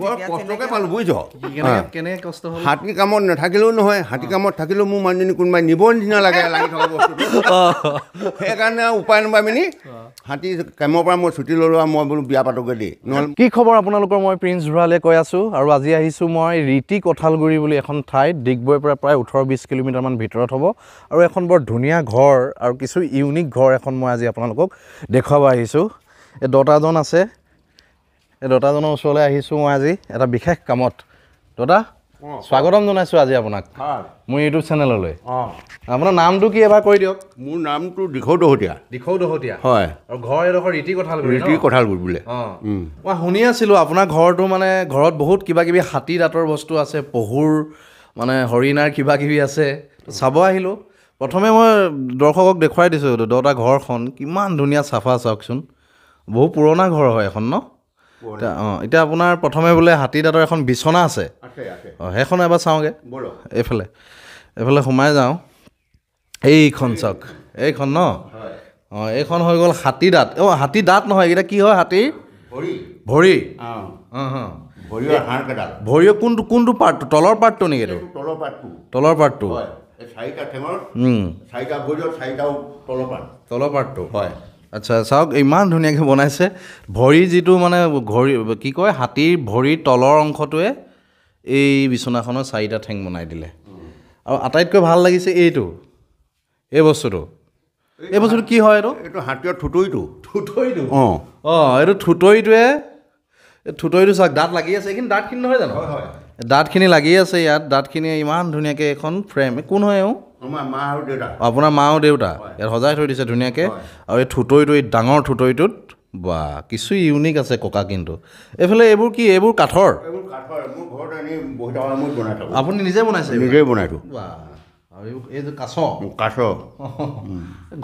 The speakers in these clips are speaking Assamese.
কষ্টকে পালোঁ বুজিছ কেনেকৈ কষ্ট হ'ল হাতী কামত নাথাকিলেও নহয় হাতী কামত থাকিলেও মোৰ মানুহজনী কোনোবাই নিব নিচিনা লাগে লাগি থকা বস্তুটো সেইকাৰণে উপায় নাপাই পিনি হাতী কামৰ পৰা মই ছুটি ল'লোঁ আৰু মই বোলো বিয়া পাতোগৈ দেই নহ'লে কি খবৰ আপোনালোকৰ মই প্ৰিন্স ভঁৰালে কৈ আছোঁ আৰু আজি আহিছোঁ মই ৰীতি কঁঠালগুৰি বুলি এখন ঠাইত ডিগবৈৰ পৰা প্ৰায় 18-20 কিলোমিটাৰমান ভিতৰত হ'ব আৰু এখন বৰ ধুনীয়া ঘৰ আৰু কিছু ইউনিক ঘৰ এখন মই আজি আপোনালোকক দেখুৱাব আহিছোঁ এই দতাজন আছে এই দতাজনৰ ওচৰলৈ আহিছোঁ মই আজি এটা বিশেষ কামত দতা স্বাগতম জনাইছোঁ আজি আপোনাক মোৰ ইউটিউব চেনেললৈ আপোনাৰ নামটো কি এবাৰ কৈ দিয়ক মোৰ নামটো দিখৌ দহতীয়া হয় আৰু ঘৰ এডোখৰ ৰীতি কঁঠালগুৰি বোলে মই শুনি আছিলোঁ আপোনাৰ ঘৰটো মানে ঘৰত বহুত কিবা কিবি হাতী দাঁতৰ বস্তু আছে পহুৰ মানে হৰিণাৰ কিবা কিবি আছে চাব আহিলোঁ প্ৰথমে মই দৰ্শকক দেখুৱাই দিছোঁ দতা ঘৰখন কিমান ধুনীয়া চাফা চাওকচোন বহু পুৰণা ঘৰ হয় এখন ন এতিয়া আপোনাৰ প্ৰথমে বোলে হাতী দাঁতৰ এখন বিচনা আছে সেইখন এবাৰ চাওঁগৈ এইফালে সোমাই যাওঁ এইখন চাওক এইখন ন এইখন হৈ গ'ল হাতী দাঁত হাতী দাঁত নহয় এইকেইটা কি হয় হাতীৰ ভৰি ভৰিৰ কোনটো পাৰ্টটো তলৰ পাৰ্টটো নেকি এইটো তলৰ পাৰ্টটো তলৰ পাৰ্টটো হয় আচ্ছা চাওক ইমান ধুনীয়াকৈ বনাইছে ভৰি যিটো মানে ঘড়ী কি কয় হাতীৰ ভৰিৰ তলৰ অংশটোৱে এই বিচনাখনৰ 4টা ঠেং বনাই দিলে আৰু আটাইতকৈ ভাল লাগিছে এই বস্তুটো কি হয় এইটো হাতীৰ থুতৰিটো এইটো থুতৰিটো চাওক দাঁত লাগি আছে এইখিনি দাঁতখিনি নহয় জানো দাঁতখিনি লাগি আছে ইয়াত দাঁতখিনি ইমান ধুনীয়াকৈ এখন ফ্ৰেম কোন হয় আপোনাৰ মা আৰু দেউতা ইয়াত সজাই থৈ দিছে ধুনীয়াকৈ আৰু এই থুতৰিটো এই ডাঙৰ থুতৰিটোত বা কিছু ইউনিক আছে ককা কিন্তু এইফালে এইবোৰ কাঠৰ আপুনি নিজে বনাইছে এই যে কাছ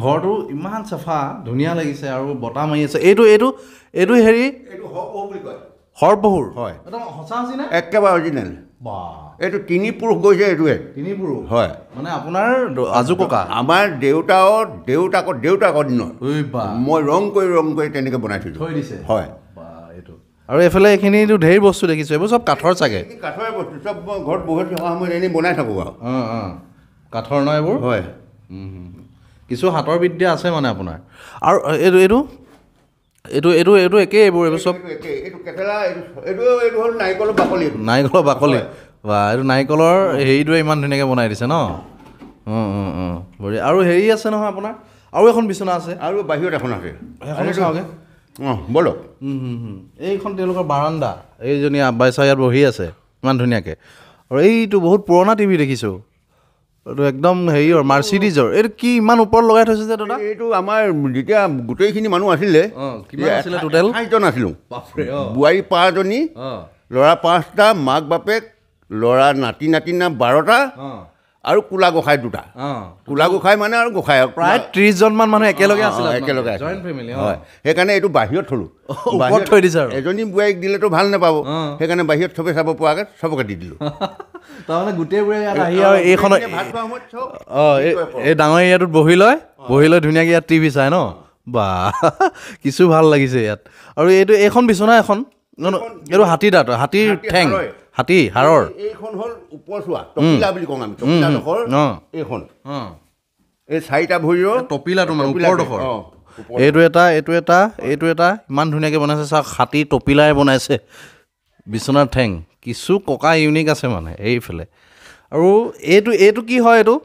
ঘৰটো ইমান চাফা ধুনীয়া লাগিছে আৰু বতাহ মাৰি আছে এইটো হেৰি হৰপহুৰ হয় একদম সঁচা আছে নে একেবাৰে অৰিজিনেল এইটো 3 পুৰুষ গৈছে এইটোৱে 3 পুৰুষ হয় মানে আপোনাৰ আজু ককা আমাৰ দেউতাকৰ দিনৰ মই ৰং কৰি তেনেকৈ বনাই থৈ দিছে হয় এইটো আৰু এইফালে এইখিনিতো ঢেৰ বস্তু দেখিছোঁ এইবোৰ চব কাঠৰ চাগে কাঠৰে বস্তু চব মই ঘৰত বহি থকা সময়ত এনেই বনাই থাকোঁ আৰু কাঠৰ ন এইবোৰ হয় কিছু হাতৰ বিদ্যা আছে মানে আপোনাৰ আৰু এইটো একেই এইবোৰ চব হ'ল নাৰিকলৰ বাকলি বা এইটো নাৰিকলৰ হেৰিটোৱে ইমান ধুনীয়াকৈ বনাই দিছে ন আৰু হেৰি আছে নহয় আপোনাৰ আৰু এখন বিচনা আছে আৰু বাহিৰত এখন আছে সেইখন চাওঁগৈ বলক এইখন তেওঁলোকৰ বাৰান্দা এইজনী আব্বাই চাহ ইয়াত বহি আছে ইমান ধুনীয়াকৈ আৰু এইটো বহুত পুৰণা টিভি দেখিছোঁ এইটো একদম হেৰিয়ৰ মাৰ্চিডিজৰ এইটো কি ইমান ওপৰত লগাই থৈছে যে দাদা এইটো আমাৰ যেতিয়া গোটেইখিনি মানুহ আছিলে টোটেল 28জন আছিলোঁ বোৱাৰী 5জনী ল'ৰা 5টা মাক বাপেক ল'ৰা নাতিনা 12টা আৰু কোলা গোসাঁই 2টা কোলা গোসাঁই মানে আৰু গোসাঁই প্ৰায় 30জন মান মানুহ একেলগে আছিল হয় সেইকাৰণে এইটো বাহিৰত থলোঁ থৈ দিছে আৰু এজনী বোৱাৰীক দিলেতো ভাল নাপাব সেইকাৰণে বাহিৰত চবে চাব পৰাকৈ চবকে দি দিলোঁ তাৰমানে গোটেইবোৰে ইয়াত আহি আৰু এইখন এই ডাঙৰ এৰিয়াটোত বহি লয় ধুনীয়াকৈ ইয়াত টিভি চাই ন বা কিছু ভাল লাগিছে ইয়াত আৰু এইখন বিচনা এখন এইটো হাতীৰ দাঁত হাতীৰ ঠেং হাতী হাড়ৰ এইখন হ'ল ওপৰচোৱা টপিলা বুলি কওঁ আমি টপিলাডোখৰ এইখন এই 4টা ভৰিৰ টপিলাটো মানে ওপৰডোখৰ এইটো এটা ইমান ধুনীয়াকৈ বনাইছে চাওক হাতী টপিলাই বনাইছে বিচনাৰ ঠেং কিছু ককা ইউনিক আছে মানে এইফালে আৰু এইটো কি হয় এইটো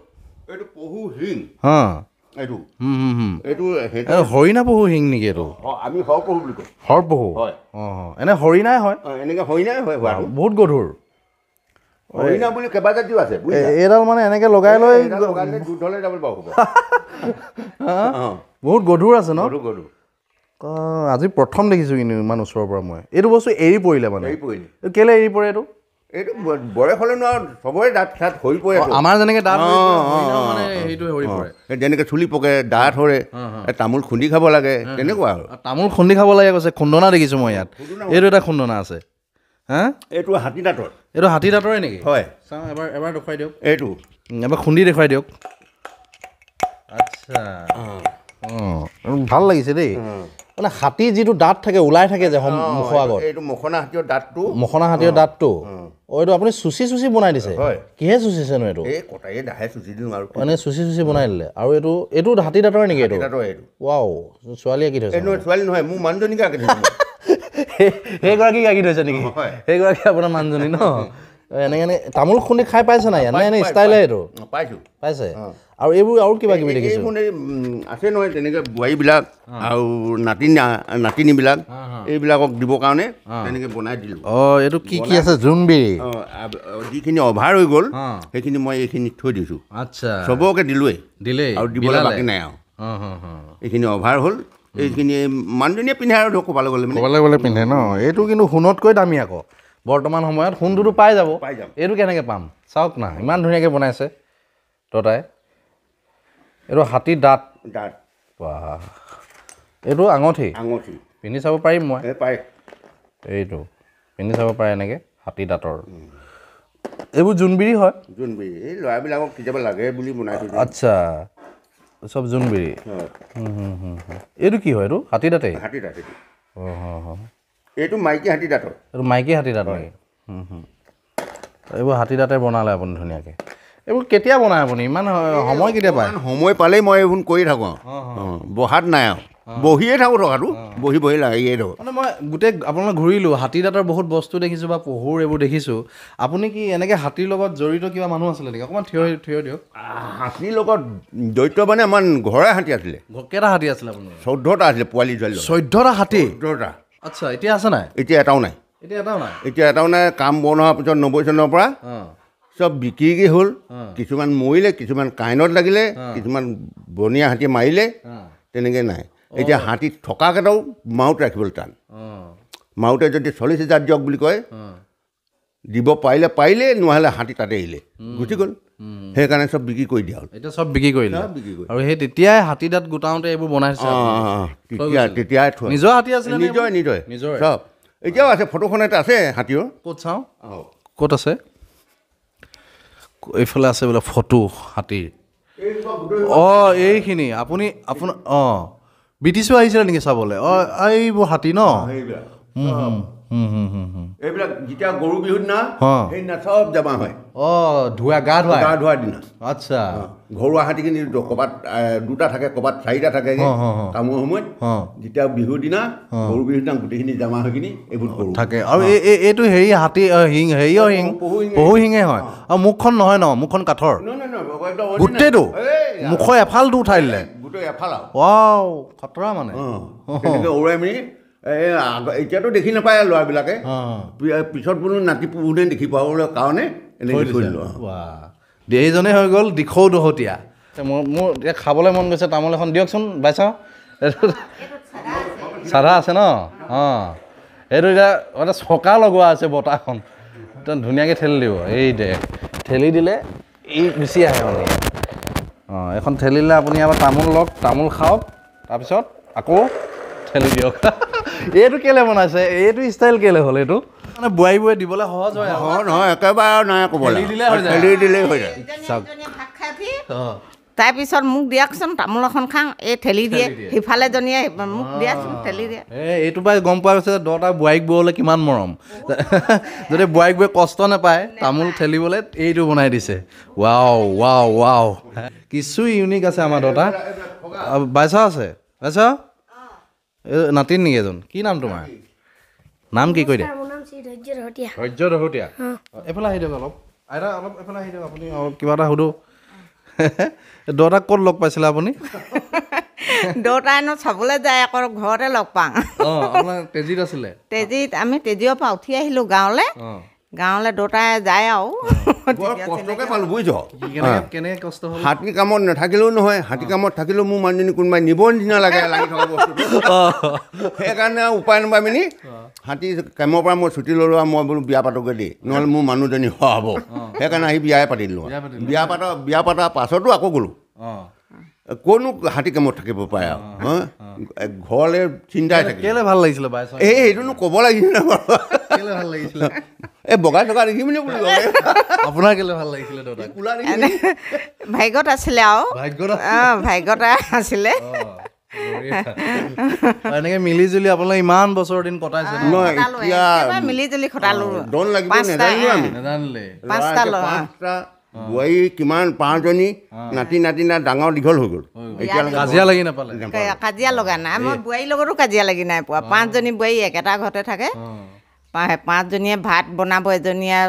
পহু শিং হৰিণা পহু শিং নেকি এইটো আমি হৰপহু বুলি কওঁ হৰপহু এনে হৰিণাই হয় এনেকৈ হৰিণাই হয় বহুত গধুৰ হৰিণা বুলি কেইবাজাতিও আছে এইডাল মানে এনেকৈ লগাই লৈ যুদ্ধলৈ যাব পাৰোঁ বহুত গধুৰ আছে ন আজি প্ৰথম দেখিছোঁ কিন্তু ইমান ওচৰৰ পৰা মই এইটো বস্তু এৰি পৰিলে মানে কেলৈ এৰি পৰে এইটো বয়স হ'লে ন চবৰে দাঁত চাত সৰি পৰে আমাৰ যেনেকৈ দাঁত মানে সেইটো সৰি পৰে যেনেকৈ চুলি পকে দাঁত সৰে তামোল খুন্দি খাব লাগে তেনেকুৱা আৰু তামোল খুন্দি খাব লাগে কৈছে খুন্দনা দেখিছোঁ মই ইয়াত এইটো এটা খুন্দনা আছে এইটো হাতী দাঁতৰ এইটো হাতী দাঁতৰে নেকি হয় চাওঁ এবাৰ দেখুৱাই দিয়ক এইটো এবাৰ খুন্দি দেখুৱাই দিয়ক আচ্ছা ভাল লাগিছে দেই মানে হাতী যিটো দাঁত থাকে ওলাই থাকে যে মুখৰ আগত এইটো মখনা হাতীৰ দাঁতটো মখনা হাতীৰ দাঁতটো এইটো আপুনি চুচি চুচি বনাই দিছে কিহে চুচিছেনো এইটো এই কটায়ে দাহে চুচি দিওঁ আৰু মানে চুচি চুচি বনাই দিলে আৰু এইটো হাতী দাঁতৰ নেকি এইটো ৱাও ছোৱালীয়ে কি থৈছে ছোৱালী নহয় মোৰ মানুহজনীকে আঁকি থৈছে সেইগৰাকীক আঁকি থৈছে নেকি সেইগৰাকী আপোনাৰ মানুহজনী ন এনেকৈ তামোল খুন্দি খাই পাইছে নাই এনে ষ্টাইলে এইটো পাইছে আৰু এইবোৰ আৰু কিবা কিবি দেখিছোঁ আছে নহয় তেনেকৈ বোৱাৰীবিলাক আৰু নাতিনীবিলাক এইবিলাকক দিবৰ কাৰণে তেনেকৈ বনাই দিলোঁ এইটো কি কি আছে জোনবিৰি যিখিনি অভাৰ হৈ গ'ল সেইখিনি মই এইখিনি থৈ দিছোঁ আচ্ছা চবকে দিলোঁৱেই আৰু দিবলৈ বাকী নাই আৰু এইখিনি অভাৰ হ'ল এইখিনি মানুহজনীয়ে পিন্ধে আৰু ধৰক ক'বলৈ গ'লে পিন্ধে ন এইটো কিন্তু সোণতকৈ দামী আকৌ বৰ্তমান সময়ত সোণটোতো পাই যাব এইটো কেনেকৈ পাম চাওক না ইমান ধুনীয়াকৈ বনাইছে ততাই এইটো হাতীৰ দাঁত এইটো আঙঠি পিন্ধি চাব পাৰিম মই এইটো পিন্ধি চাব পাৰে এনেকৈ হাতী দাঁতৰ এইবোৰ জোনবিৰি হয় এই ল'ৰাবিলাকক কেতিয়াবা লাগে বুলি বনাই থৈ আচ্ছা চব জোনবিৰি এইটো কি হয় এইটো হাতী দাঁতে এইটো মাইকী হাতী দাঁতৰ এইটো মাইকী হাতী দাঁত নেকি এইবোৰ হাতী দাঁতে বনালে আপুনি ধুনীয়াকৈ এইবোৰ কেতিয়া বনায় আপুনি ইমান সময় কেতিয়া পায় সময় পালেই মই এইবোৰ কৰি থাকোঁ বহাত নাই আৰু বহিয়ে থাকোঁ থকাটো বহি লাগিয়ে থাকোঁ মানে মই গোটেই আপোনালোক ঘূৰিলোঁ হাতী দাঁতৰ বহুত বস্তু দেখিছোঁ বা পহুৰ এইবোৰ দেখিছোঁ আপুনি কি এনেকৈ হাতীৰ লগত জড়িত কিবা মানুহ আছিলে নেকি অকণমান থিয় দিয়ক হাতীৰ লগত জড়িত মানে আমাৰ ঘৰে হাতী আছিলে কেইটা হাতী আছিলে আপোনাৰ 14টা আছিলে পোৱালি ছোৱালী 14টা হাতী 14টা আচ্ছা এতিয়া আছে নাই এতিয়া এটাও নাই কাম বন হোৱাৰ পিছত 90 চনৰ পৰা চব বিক্ৰী হ'ল কিছুমান মৰিলে কিছুমান কাইনত লাগিলে কিছুমান বনীয়া হাতী মাৰিলে তেনেকৈ নাই এতিয়া হাতী থকাকেইটাও মাউত ৰাখিবলৈ টান মাউতে যদি 40,000 দিয়ক বুলি কয় দিব পাৰিলে নহ'লে হাতী তাতে এৰিলে গুচি গ'ল সেইকাৰণে চব বিক্ৰী কৰি দিয়া হ'ল এতিয়া চব বিক্ৰী কৰিলে আৰু সেই তেতিয়াই হাতী দাঁত গোটাওঁতে এইবোৰ বনাইছে তেতিয়াই নিজৰ হাতী আছিলে নিজৰ চব এতিয়াও আছে ফটোখন এটা আছে হাতীৰ ক'ত চাওঁ ক'ত আছে এইফালে আছে বোলে ফটো হাতীৰ এইখিনি আপোনাৰ ব্ৰিটিছো আহিছিলে নেকি চাবলৈ এইবোৰ হাতী ন এইবিলাক যেতিয়া গৰু বিহুৰ দিনা সেইদিনা চব জমা হয় গা ধোৱাৰ দিনা আচ্ছা ঘৰুৱা হাতীখিনি ক'ৰবাত 2টা থাকে ক'ৰবাত 4টা থাকে কামৰ সময়ত যেতিয়া বিহুৰ দিনা গৰু বিহুৰ দিনা গোটেইখিনি জমা হৈ কিনি এইবোৰ থাকে আৰু এইটো হেৰি হাতী হেৰিয়ৰ শিং পহু শিঙে হয় আৰু মুখখন নহয় ন মুখখন কাঠৰ গোটেইটো মুখৰ এফালটো উঠাই দিলে গোটেই এফাল ৱাও খতৰা মানে উৰাই মেলি এতিয়াতো দেখি নাপায় ল'ৰাবিলাকে পিছত বোলো নাতি পোহোঁতে দেখি পাবলৈ কাৰণে এনেকৈ থৈ দিলোঁ এইজনে হৈ গ'ল দিখৌ দহতীয়া মোৰ এতিয়া খাবলৈ মন গৈছে তামোল এখন দিয়কচোন বাইচাওঁ চাধা আছে ন এইটো এতিয়া মানে চকা লগোৱা আছে বতাহখন একদম ধুনীয়াকৈ ঠেলি দিব এই দে ঠেলি দিলে এই গুচি আহে মানে এখন ঠেলিলে আপুনি এবাৰ তামোল লওক তামোল খাওক তাৰপিছত আকৌ ঠেলি দিয়ক এইটো কেলে বনাইছে এইটো ষ্টাইল কেলে হ'ল এইটো মানে বোৱাৰীবোৰে দিবলৈ সহজ হয় নহয় একেবাৰে নাই ক'বলৈ ঠেলি দিলেই হৈ যায় তাৰপিছত মোক দিয়কচোন তামোল এখন খাওঁ এই ঠেলি দিয়ে সিফালে জনীয়ে মোক দিয়াচোন ঠেলি দিয়ে এইটো পাই গম পোৱা গৈছে দহটা বোৱাৰীক বৌলৈ কিমান মৰম যদি বোৱাৰীক বৌয়ে কষ্ট নাপায় তামোল ঠেলিবলৈ এইটো বনাই দিছে ৱাও কিছু ইউনিক আছে আমাৰ দহটা বাইচা আছে বাইচা নাতিন নেকি এজন কি নাম তোমাৰ নাম কি কৈ দিয়া ধৈৰ্য দহতীয়া এইফালে আহি দিয়ক অলপ এইফালে আহি দিয়ক আপুনি অলপ কিবা এটা সুধো দহটাক ক'ত লগ পাইছিলে আপুনি দেউতাইনো চাবলৈ যায় আকৌ ঘৰতে লগ পাওঁ আপোনাৰ তেজীত আছিলে তেজীত আমি তেজীৰ পৰা উঠি আহিলোঁ গাঁৱলৈ দেউতাই যায় আৰু কষ্টকে পালোঁ বুজিছ কেনেকৈ কষ্ট হ'ল হাতী কামত নাথাকিলেও নহয় হাতী কামত থাকিলেও মোৰ মানুহজনী কোনোবাই নিব নিচিনা লাগি থকা বস্তুটো সেইকাৰণে উপায় নাপাই মেলি হাতী কামৰ পৰা মই ছুটি ল'লোঁ আৰু মই বোলো বিয়া পাতোগৈ দেই নহ'লে মোৰ মানুহজনী হ'ব সেইকাৰণে আহি বিয়াই পাতি দিলোঁ বিয়া পতাৰ পাছতো আকৌ গ'লোঁ কোনো হাতী কামত থাকিব পাৰে আৰু ঘৰলৈ চিন্তাই থাকে কেলে ভাল লাগিছিলে সেইটোনো ক'ব লাগিছিলে কেলে ভাল লাগিছিলে এই বগা চগা দেখি মেলি বুলি আপোনাৰ কেলে ভাল লাগিছিলে ভাগ্যত আছিলে আৰু ভাগ্যত আছিলে এনেকৈ মিলি জুলি আপোনালোকে ইমান বছৰ দিন কটাইছে ন? নহয় খটালো, এতিয়া একেবাৰে মিলি জুলি খটালো দন লাগিব পাঁচটা, নেজানিলো আমি নেজানিলে পাঁচটা ল'ৰা ল'ৰা। পাঁচটা বোৱাৰী কিমান 5জনী নাতি নাতিনা ডাঙৰ দীঘল হৈ গ'ল এতিয়ালৈকে কাজিয়া লাগি নাপালে? কাজিয়া লগা নাই মই বোৱাৰীৰ লগতো কাজিয়া লাগি নাই পোৱা 5জনী বোৱাৰী একেটা ঘৰতে থাকে 5জনীয়ে ভাত বনাব এজনীয়ে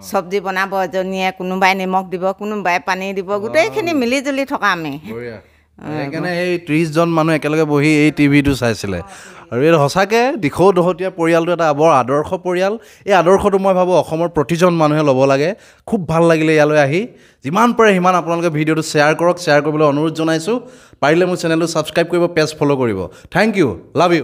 চব্জি বনাব এজনীয়ে কোনোবাই নিমখ দিব কোনোবাই পানী দিব গোটেইখিনি মিলি জুলি থকা আমি সেইকাৰণে এই 30জন মানুহ একেলগে বহি এই টিভিটো চাইছিলে আৰু এই সঁচাকৈ দিখৌ দহতীয়া পৰিয়ালটো এটা বৰ আদৰ্শ পৰিয়াল এই আদৰ্শটো মই ভাবোঁ অসমৰ প্ৰতিজন মানুহে ল'ব লাগে খুব ভাল লাগিলে ইয়ালৈ আহি যিমান পাৰে সিমান আপোনালোকে ভিডিঅ'টো শ্বেয়াৰ কৰক শ্বেয়াৰ কৰিবলৈ অনুৰোধ জনাইছোঁ পাৰিলে মোৰ চেনেলটো ছাবস্ক্ৰাইব কৰিব পেজ ফ'ল' কৰিব থেংক ইউ লাভ ইউ